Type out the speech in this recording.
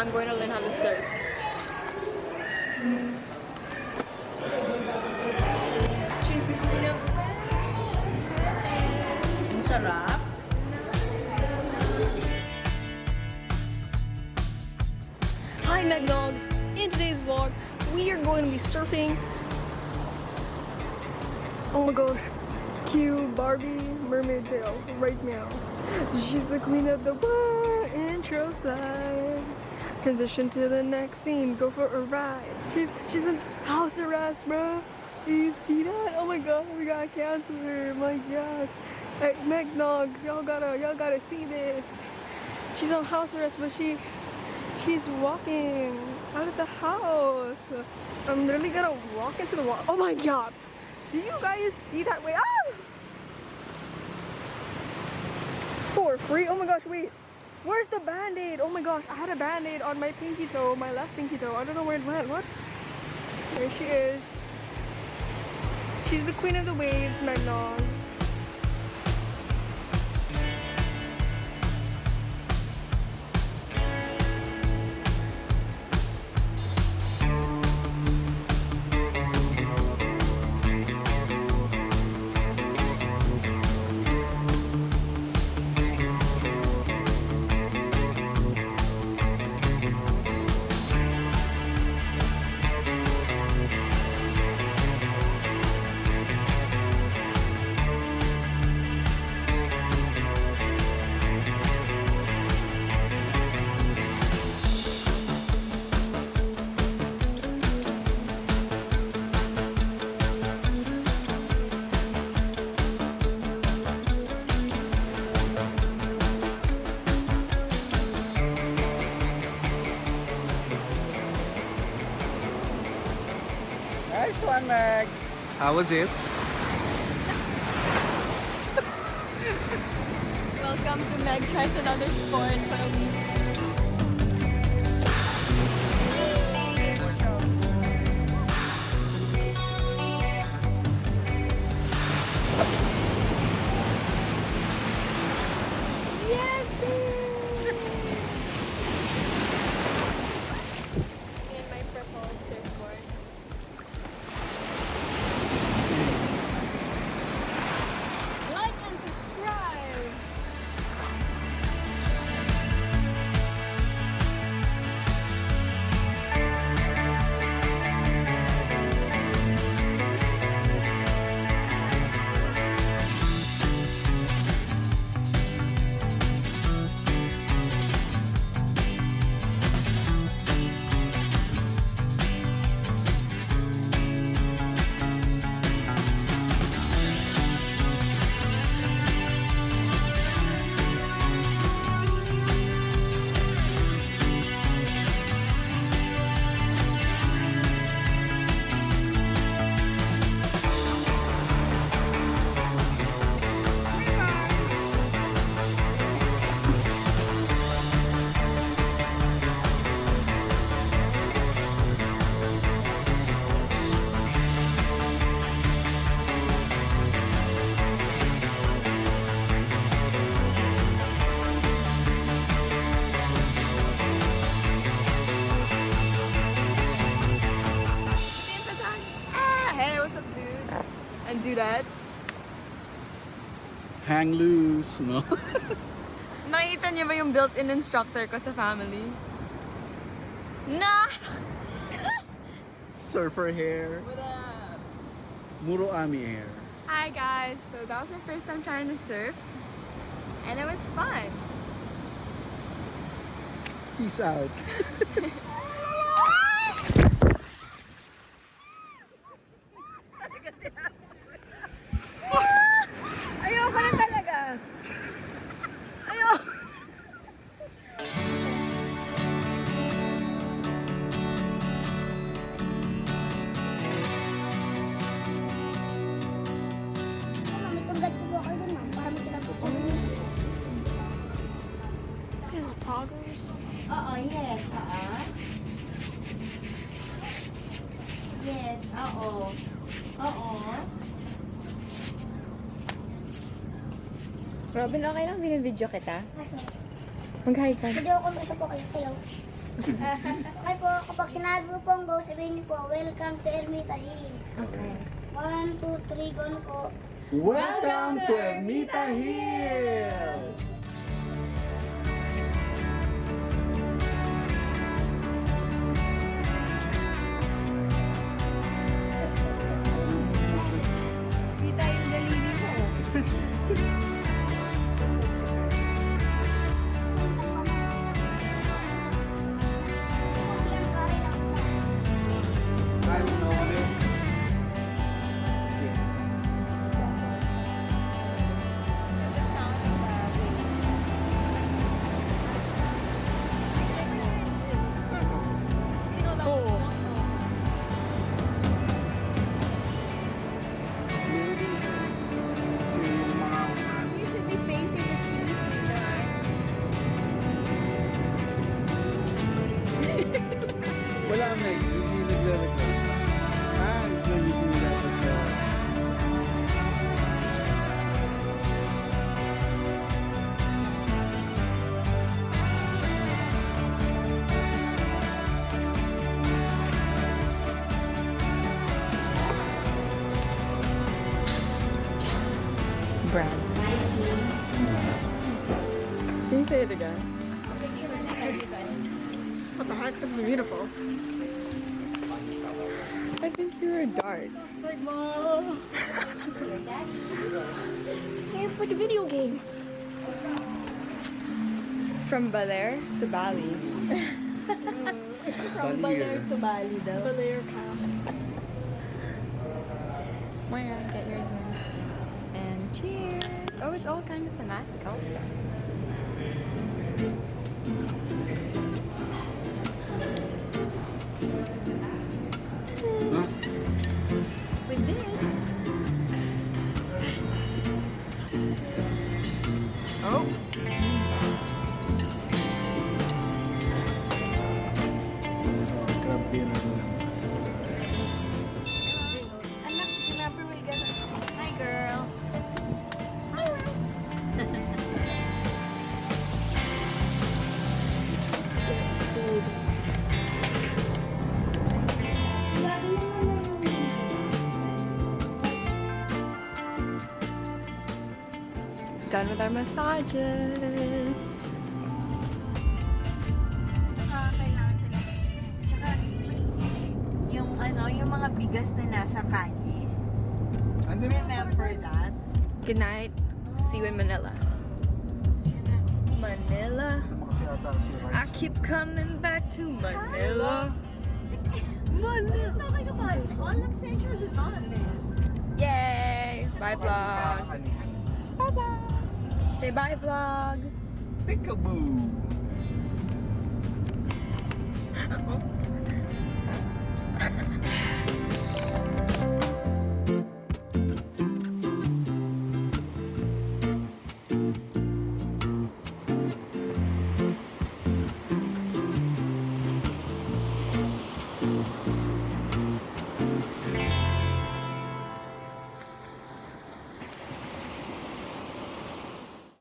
I'm going to learn how to surf. She's the queen of Masarap. Hi Night Dogs! In today's vlog, we are going to be surfing. Oh my gosh, cute Barbie mermaid tail right now. She's the queen of the intro side. Transition to the next scene, go for a ride. She's in house arrest, bro. Do you see that? Oh my god, we gotta cancel her. My god. Hey, Meg Dogs, y'all gotta see this. She's on house arrest, but she's walking out of the house. I'm literally gonna walk into the water. Oh my god! Do you guys see that way? Ah! For free? Oh my gosh, wait. Where's the band-aid? Oh my gosh, I had a band-aid on my pinky toe, my left pinky toe. I don't know where it went. What? There she is. She's the queen of the waves, Magnog. Nice one, Meg. How was it? Welcome to Meg Tries Another Sport for a week. Yes! In my purple surfboard. Like and subscribe! Hey, what's up, dudes and dudettes? Hang loose, no? Nakita niyo ba yung built-in instructor ko sa family? Nah! Surfer hair. What up? Muro ami hair. Hi guys, so that was my first time trying to surf and it was fun. Peace out. Ayoko na talaga. Ayoko. Is it poggers? Oo, yes. Yes, oo. Oo. Robin, okay lang binibidyo kita? Kasi, Mag-hi ka. video ko muna po kayo. Hello. Okay po, kapag sinabi ko pong go, sabihin niyo po, welcome to Ermita Hill. Okay. 1, 2, 3, go na po. Welcome to Ermita Hill! Kita yung dalili mo. Kaya na ulit. You should be facing the sea, sweetheart. Wala, Meg. Hindi naglalagay. Ito using nila ito sa... Brand. Can you say it again? What the heck? This is beautiful. I think you're a dart. It's like a video game. From Baler to Bali. From Baler to Bali daw. Baler ka. Moira, get yours in. And cheers. Oh, it's all kind of thematic also. Huh? With this. Oh. Grabe na lang. Anak, remember we got Hi, girls. Done with our massages. Kailangan sila. Tsaka, yung yung mga bigas na nasa kalye. Remember that? Good night. See you in Manila. Manila. I keep coming back to Manila. Manila. Talking about all of Central Luzon is. Yay! Bye, vlog. Bye-bye. Say bye, vlog. Peekaboo!